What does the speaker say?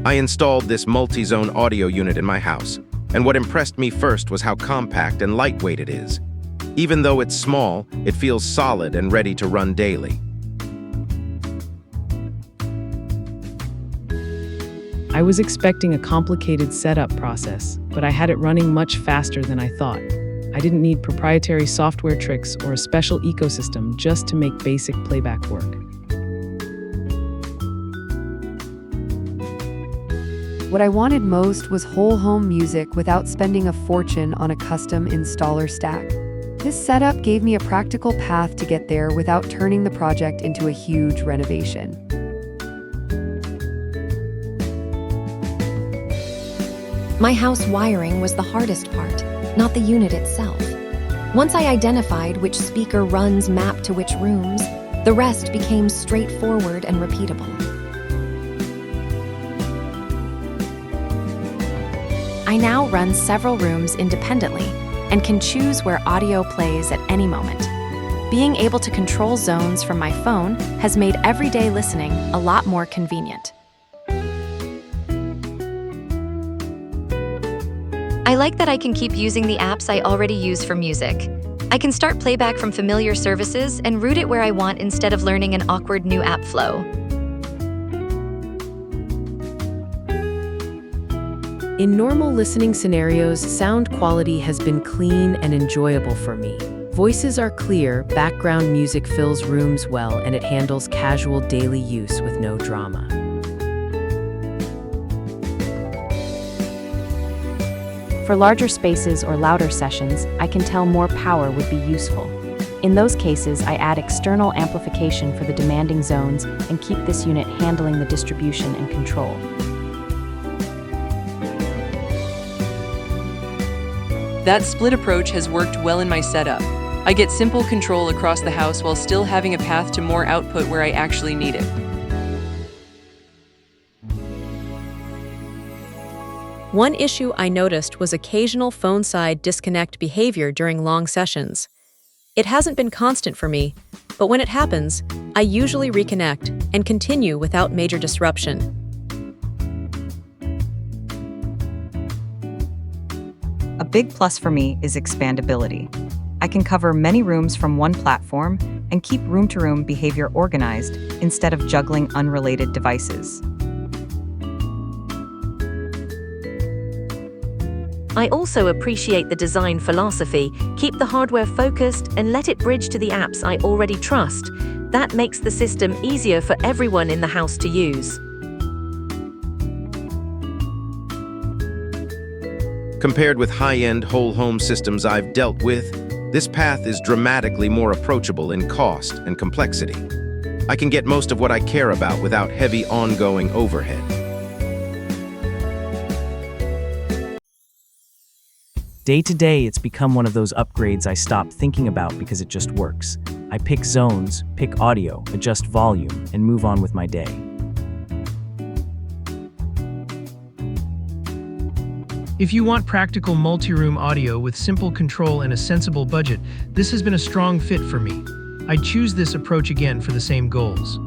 I installed this multi-zone audio unit in my house, and what impressed me first was how compact and lightweight it is. Even though it's small, it feels solid and ready to run daily. I was expecting a complicated setup process, but I had it running much faster than I thought. I didn't need proprietary software tricks or a special ecosystem just to make basic playback work. What I wanted most was whole home music without spending a fortune on a custom installer stack. This setup gave me a practical path to get there without turning the project into a huge renovation. My house wiring was the hardest part, not the unit itself. Once I identified which speaker runs map to which rooms, the rest became straightforward and repeatable. I now run several rooms independently and can choose where audio plays at any moment. Being able to control zones from my phone has made everyday listening a lot more convenient. I like that I can keep using the apps I already use for music. I can start playback from familiar services and route it where I want instead of learning an awkward new app flow. In normal listening scenarios, sound quality has been clean and enjoyable for me. Voices are clear, background music fills rooms well, and it handles casual daily use with no drama. For larger spaces or louder sessions, I can tell more power would be useful. In those cases, I add external amplification for the demanding zones and keep this unit handling the distribution and control. That split approach has worked well in my setup. I get simple control across the house while still having a path to more output where I actually need it. One issue I noticed was occasional phone-side disconnect behavior during long sessions. It hasn't been constant for me, but when it happens, I usually reconnect and continue without major disruption. A big plus for me is expandability. I can cover many rooms from one platform and keep room-to-room behavior organized instead of juggling unrelated devices. I also appreciate the design philosophy. Keep the hardware focused and let it bridge to the apps I already trust. That makes the system easier for everyone in the house to use. Compared with high-end whole home systems I've dealt with, this path is dramatically more approachable in cost and complexity. I can get most of what I care about without heavy ongoing overhead. Day to day, it's become one of those upgrades I stop thinking about because it just works. I pick zones, pick audio, adjust volume, and move on with my day. If you want practical multi-room audio with simple control and a sensible budget, this has been a strong fit for me. I'd choose this approach again for the same goals.